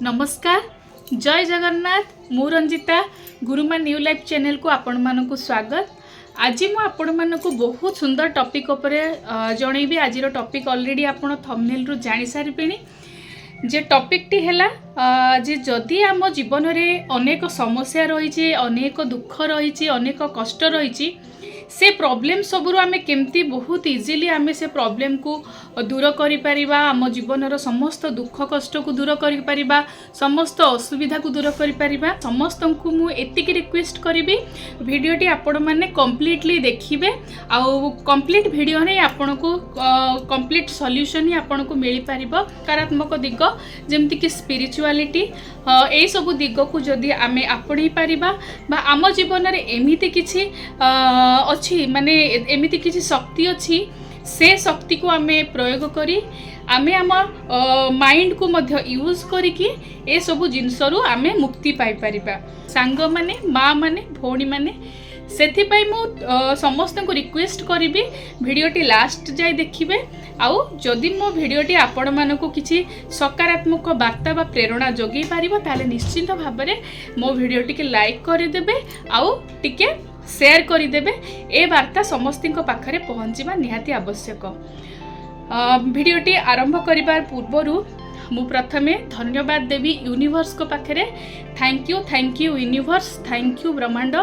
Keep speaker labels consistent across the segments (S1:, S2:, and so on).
S1: नमस्कार जय जगन्नाथ मु रंजिता गुरुमा न्यू लाइफ चैनल को आपण मानक स्वागत। आज मु आपण मानक बहुत सुंदर टॉपिक उपरे जनइबी। आज टॉपिक ऑलरेडी आपण थंबनेल रु जानि सारिपेनी। जे टॉपिक टी हैला जे जदि आम जीवन रे अनेक समस्या रही, अनेक दुख रही, अनेक कष्ट रही, से प्रॉब्लम सबुरु आमे केमती बहुत इजीली आमे से प्रॉब्लम को दूर करि परिबा, आम जीवन रो समस्त दुख कष्ट को दूर करि परिबा, समस्त असुविधा को दूर करि परिबा। समस्त को मु एतिक रिक्वेस्ट करिबी वीडियोटी आपण माने कंप्लीटली देखिबे। आउ कंप्लीट वीडियो ने आपण को कंप्लीट सॉल्यूशन ही आपण को मिली परिबो। सकारात्मक दिग जेमति कि स्पिरिचुअलिटी ए सब दिग को जदि आमे आपणी परिबा बा आम जीवन रे एमिति किछि अछि माने एमिति किछि शक्ति अछि, से शक्ति को आमे प्रयोग करी आमे आम माइंड को मध्य यूज करिकि ए सब जिनस रु आमे मुक्ति पाई परिबा। सांग माने माँ माने भौणी माने सेथि पई मु समस्त को रिक्वेस्ट करिबी वीडियोटी लास्ट जाय देखिबे। आउ जदि मो वीडियोटी आपण मानको किछि सकारात्मक वार्ता बा प्रेरणा जोगी पारिबो ताले निश्चित भाबरे मो वीडियोटी के लाइक करि देबे, आउ टिके शेयर करदेवे। ए वार्ता समस्ती पाखरे पहुँचवा निहाती आवश्यक। वीडियोटी आरंभ करिबार पूर्वरु मु प्रथमे धन्यवाद देवी यूनिवर्स को पाखरे। Thank you universe, thank you ब्रह्मांड,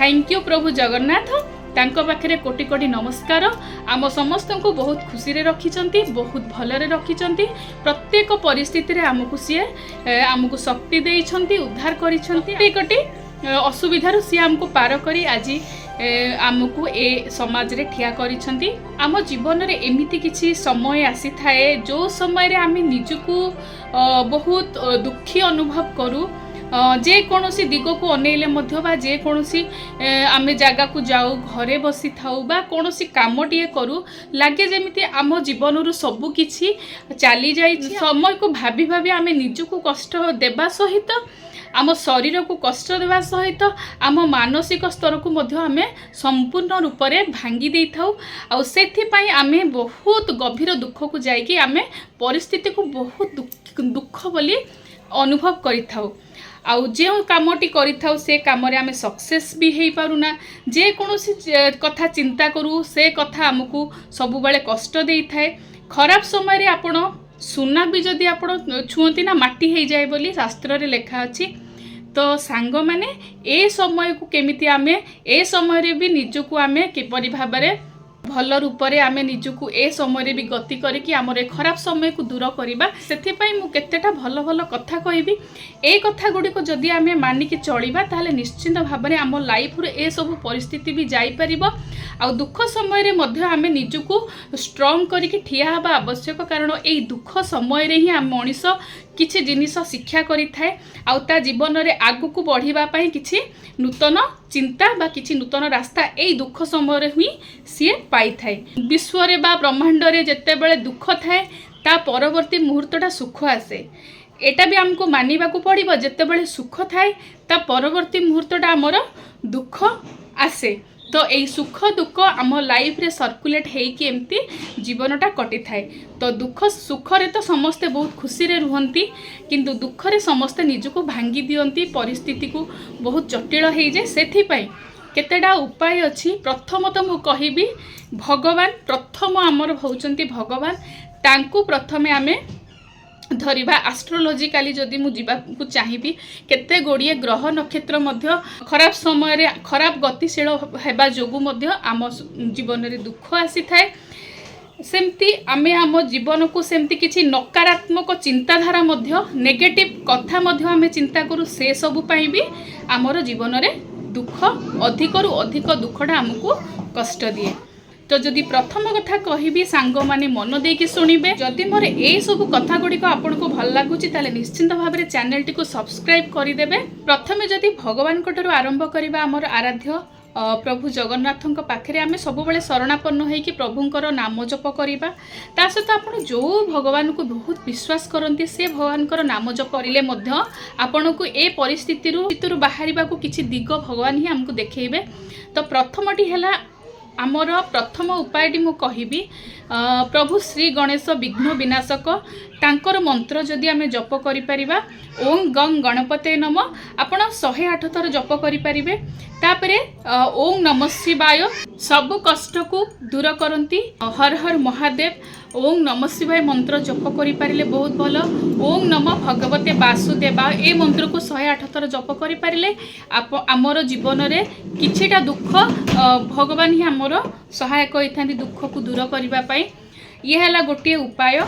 S1: थैंक यू प्रभु जगन्नाथ। तांको पाखरे कोटि कोटि नमस्कार। आम समस्त को बहुत खुशी रे रखिचंती, बहुत भलरे रखिचंती। प्रत्येक परिस्थिति रे आमको सीए आमको शक्ति देइछंती, उद्धार करिछंती। कोटि असुविधार सी आमको पार करी आज आमको ए समाज रे ठिया करिछंती। आम जीवन रे एमिति किछि समय आसी थाए जो समय रे आमे निजको बहुत दुखी अनुभव करू। जे कोनोसी दिग को अनेले मध्य बा जे कोनोसी आमे जागा को जाऊ, घरे बसी थाऊ बा कोनोसी कामटिए करू, लागे जेमिति आम जीवन रु सबु किछि चाली जाई। समय को भाबी भाबी आमे निजको कष्ट देबा सहित आम शरीर को कष्ट देवा सहित आम मानसिक स्तर को मध्य आमे संपूर्ण रूप से भांगी दे थाउ। आउ सेथि पई आमे बहुत गभीर दुख को जाइकी आमे परिस्थिति को बहुत दुख बोली अनुभव करि थाउ। आउ जे कामटी करि थाउ से काम रे आमे सक्सेस भी हेई पारुना। जे कोनोसी कथा चिंता करू से कथा हमकु सब बेले कष्ट देई थाए। खराब समय रे आपण सुना भी जदि आपण छुंती ना माटी हो जाए बोली शास्त्र रे लेखा अछि। तो सांग माने ए समय को केमिति आमे ए समय रे भी निजको आमे किपरि भाबरे भल रूप रे आमे निजको ए समय रे भी गति करिकि हमरे खराब समय को दूर करिबा। सेथि पई मु केतेटा भल भल कथा कहिबी। ए कथा गुडी को जदि आमे मानि के चलिबा ताले निश्चित भाबरे हम लाइफ रे ए सब परिस्थिति भी जाई परिबो। आ दुख समय रे मध्य आमे निजको स्ट्रांग करिकि ठिया हबा आवश्यक। कारण ए दुख समय रे ही हम मनीष किछि जिनिस शिक्षा करि थाए, आउ ता जीवन रे आगु को बढ़िबा पई किछि नूतन चिंता बा किछि नूतन रास्ता ए दुख समय रे ही सी पाई थाए। विश्व रे बा ब्रह्मांड रे जत्ते बेले दुख थाए ता परवर्ती मुहूर्तटा सुख आसे। एटा भी हमको मानिबा को पड़िबो। जत्ते बेले सुख थाए ता परवर्ती मुहूर्तटा हमर दुख आसे। तो यही सुख दुख आम लाइफ रे सर्कुलेट हेकी एमती जीवनटा कटि थाए। तो दुख सुख रे तो समस्ते बहुत खुशी रे रुहंती, किंतु दुख रे समस्ते निजको भांगी दियंती, परिस्थिति को बहुत जटिल हो जाए। सेथि पई केतेडा उपाय अछि। प्रथम तो मु कहिबी भगवान प्रथम आमर होउचंती भगवान। तांकु प्रथमे आमे धरिबा। एस्ट्रोलॉजिकली जदि मु जीवा को चाहिबी केते गोड़िए ग्रह नक्षत्र मध्य खराब समय रे खराब गतिशील हेबा जोगु मध्य आम जीवन रे दुख आसी थाए। सेमती आमे आम जीवन को सेमती किछि नकारात्मक चिंताधारा मध्य नेगेटिव कथा मध्य आमे चिंता करू, से सब पई भी आमर जीवन रे दुख अधिक रु अधिक दुखटा हमको कष्ट दिए। तो जदि प्रथम कथा कहिबी सांग माने मन देकी सुनिबे। जदि मोर ए सब कथा गुडी को आपन को भल लागुची ताले निश्चित भाव रे चैनल टी को सब्सक्राइब करि देबे। प्रथमे जदि भगवान कोटरो आरंभ करिबा हमर आराध्य प्रभु जगन्नाथଙ୍କ पाखरे आमे सब बेले शरणापन्न होई कि प्रभुंकर नाम जप करिबा। ता सहित आपण जो भगवान को बहुत विश्वास करंती से भगवानकर नाम जप करिले मध्य आपण को ए परिस्थिति रु बाहरिबा को किछि दिग भगवान ही हमको देखैबे। तो प्रथमटी हैला आमर प्रथम उपायटी मु कहिबी प्रभु श्री गणेश विघ्न विनाशक तांकर मंत्र जदि आमे जप करि परिबा ओं गं गणपते नम आपण 108 थर जप करि परिबे। तापरे ओं नमः शिवाय सब कष्ट को दूर करती। हर हर महादेव ओं नमः शिवाय मंत्र जप करि पारिले बहुत भल। ओं नमः भगवते वासुदेवा ए मंत्र को 108 थर जप करि पारिले आमर जीवन रे किछिटा दुख भगवान ही आमर सहायक होइथांती दुख को दूर करिबा पई। ये है गोटे उपाय।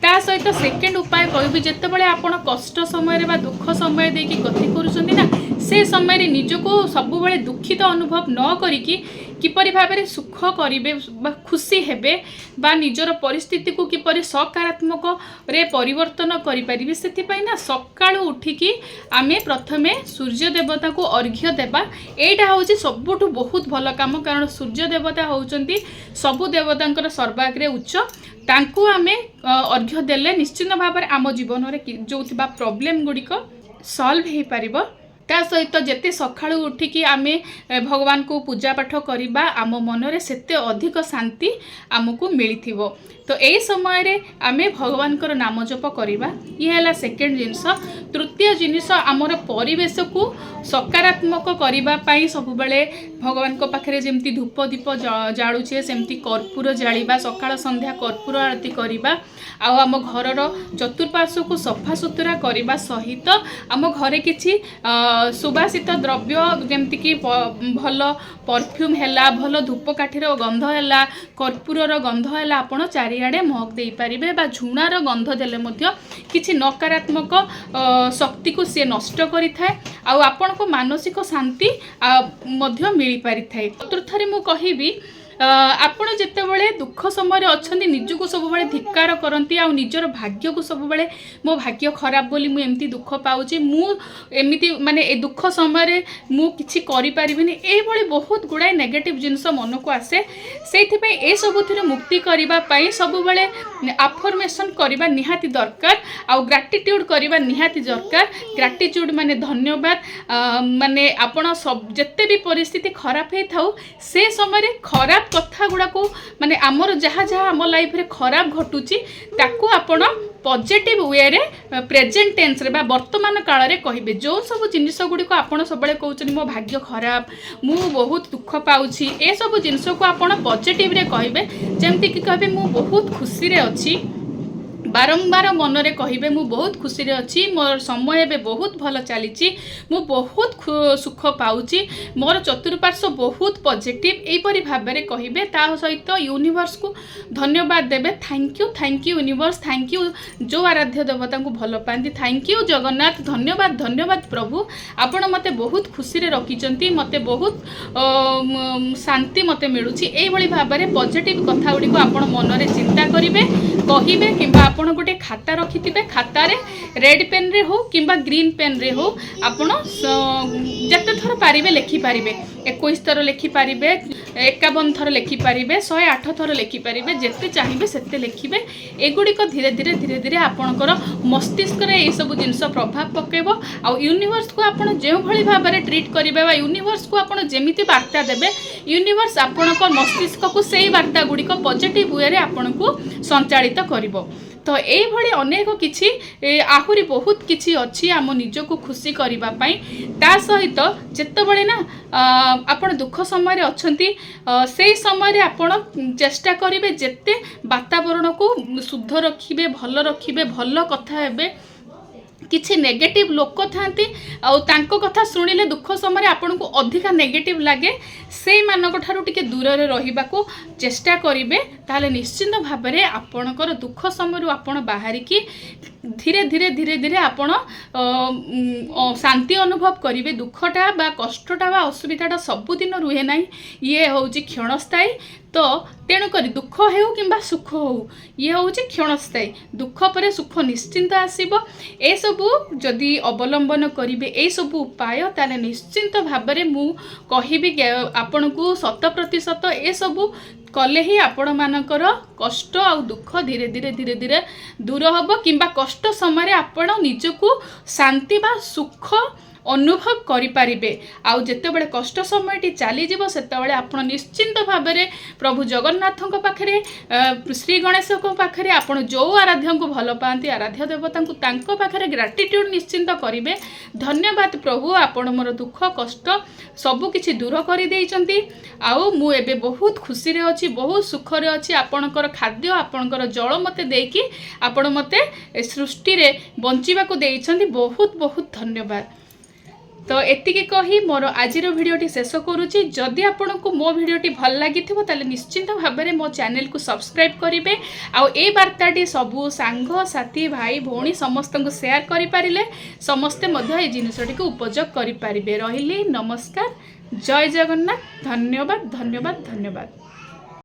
S1: ता सहित सेकेंड उपाय कहबी जितेबाला आपण कष्ट समय बा दुख समय देकी गति करुछंती ना से समय निजको सबुबले दुखित अनुभव न करिकी किपरि भाबरे सुख करिवे बा खुशी हेबे बा निजर परिस्थिति को किपरि सकारात्मक रे परिवर्तन करि परिबे सेति पई ना सकाळु उठिकी आमे प्रथमे सूर्य देवता को अर्घ्य देबा। एटा होची सबुठु बहुत भल काम कारण सूर्य देवता होउचंती सबु देवतांकर सर्वाग्रे उच्च। तांकु आमे अर्घ्य देले निश्चित भाव में आम जीवन में जो प्रॉब्लम गुड़िक सॉल्व हो पारिबो। ता सहित जेते सखाळु उठिकी आमे भगवान को पूजा पाठ करिबा आम मन रे सेते अधिक शांति आमको मिलिथिबो। तो यही समय रे आमे भगवान कर नाम जप करिबा। ये हैला सेकेंड जिनिस। तृतीय जिनिस आमर परिवेश को सकारात्मक करिबा पाई सब बेले भगवान को पाखरे जेमती धूप दीप जाळुछे सेमती कर्पूर जालिबा सकाळ संध्या कर्पूर आरती करिबा। आ आम घरर चतुर्पार्श्व को सफा सुतरा करने सहित आम घरे किछि सुबासित द्रव्य जमती कि भल परफ्यूम है भल धूपकाठीर गंध है कर्पूरर गंध है आपण चारिआडे महक दे पारिबे बा झुणार गंध देले मध्य किछि नकारात्मक शक्ति को सी नष्ट करिथाय आ आपण को मानसिक शांति मध्य मिली पारिथाय। चतुर्थरे मु कहिबी आपण जितेबाला दुख समय अच्छे निजको सब धिक्कार करती आ निजर भाग्य को सब मो भाग्य खराब बोली मु एमती दुख पाऊँच मुझे माने ए दुख समय मु किछि करि परिबिनी एभली बहुत गुड़ाए नेगेटिव जिनस मन को आसे। से सबुथिर मुक्ति करने सब आफर्मेशन करने निहाती दरकार आ ग्राटिट्यूड करने निहाती दरकार। ग्राटिट्यूड माने धन्यवाद माने आपण सब जेते भी परिस्थिति खराब है थाउ से समय खराब कथा गुड़ा को माने आमर जहाँ जहाँ आम लाइफ रे खराब घटुची ताकू आपण पॉजिटिव वे रे प्रेजेंट टेंस रे बा वर्तमान काल रे कहिबे। जो सब जिनिस गुडी को आपण सबले कहउछन मो भाग्य खराब मु बहुत दुख पाउछि ए सब जिनिस को आपण पॉजिटिव रे कहिबे। जेमति कि कहबे मु बहुत खुशी रे अछि बारंबार मन रे कहिबे मु बहुत खुशी रे अछि मोर समय बे बहुत भल चली मु बहुत सुख पाउछि मोर चतुर्पार्श्व बहुत पॉजिटिव एपरी भाव में कहिबे। ता सहित यूनिवर्स को धन्यवाद देबे। Thank you universe thank you जो आराध्य देवता को भल पाती थैंक यू जगन्नाथ धन्यवाद धन्यवाद प्रभु आपण मते बहुत खुशी रे रखिचंती मते बहुत शांति मते मिलुछि। एई भली भाव में पॉजिटिव कथा गुडी को आपण मन रे चिंता करिवे कहिबे किंबा आपण गोटे खाता रखिथिबे खातारे रेड पेन रे हो किंबा ग्रीन पेन रे हो आपण जते थर पारिबे लिखि पारिबे 21 थर लिखि पारिबे 51 थर लिखि पारिबे 108 थर लिखि पारिबे जेते चाहिबे सेते लिखिबे। एगुडी को धीरे धीरे धीरे धीरे आपणकर मस्तिष्क रे ए सब जिंस प्रभाव पकेबो आ यूनिवर्स को आपण जे भली भाव रे ट्रीट करिबे बा यूनिवर्स को आपण जेमिति वार्ता देबे यूनिवर्स आपणकर मस्तिष्क को सेही वार्ता गुडी को पॉजिटिव वे रे आपण को संचालित करिबो। तो ये अनेक किछि आहुरी बहुत किछि अछि आम निजको खुशी करबा पई। ता सहित जेतेबेले ना आपण दुख समय अच्छंती से समय आपण चेष्टा करिवे जेते वातावरण को शुद्ध रखिबे भल कथा हेबे। किछि नेगेटिव लोक थांती आउ कथा शुणिले दुख समय आपन को अधिका नेगेटिव लगे से मानक ठारू टिके दूर रे रहिबा को चेष्टा करिवे ताले निश्चित भाव में आपणकर दुख समय आपण बाहरी की धीरे धीरे धीरे धीरे आपण शांति अनुभव करिवे। दुखटा बा कष्टटा बा असुविधाटा सबुदिन रुहे नाही ये होउची क्षणस्थायी। तो तेणुक दुख हो कि सुख हो ये हूँ क्षणस्थायी दुख पर सुख निश्चिंत आसब। ए सबू जदि अवलंबन करेंगे ये सब उपाय ताले निश्चिंत भाव में मु कहिबी आपण को 100% ए सबू कले ही आपण मानकर कष्ट आ दुख धीरे धीरे धीरे धीरे दूर हम कि कष्ट समय आपण निजको शांति बा सुख अनुभव करें आउ जितेबाला कष्ट समय चलीज से आप निश्चिंत भाव में प्रभु जगन्नाथ पाखे श्री गणेश पाखे आप जो आराध्य को भल पाती आराध्य देवता पाखे ग्राटिट्यूड निश्चिंत करेंगे। धन्यवाद प्रभु आपण मोर दुख कष्ट सबकि दूर कर आउ मु एबे बहुत खुशी रे अच्छी बहुत सुखरे अच्छी आपणकर खाद्य आपणकर जल मते देकी आपण मते सृष्टि रे बंचिबा को देइछंती बहुत बहुत धन्यवाद। तो एतिकी कही मोर आजिर भिडियोटी शेष करुच्ची। जदि आपण को मो भिडियोटी भल लगी ताले निश्चिंत भाव में मो चैनल को सब्सक्राइब करेंगे आउ ए वार्ताटी सबू सांग साथी भाई भौणी समस्त को शेयर करें समस्ते मध्य ए जिनसटी को उपयोग करें। रही नमस्कार जय जगन्नाथ धन्यवाद धन्यवाद धन्यवाद।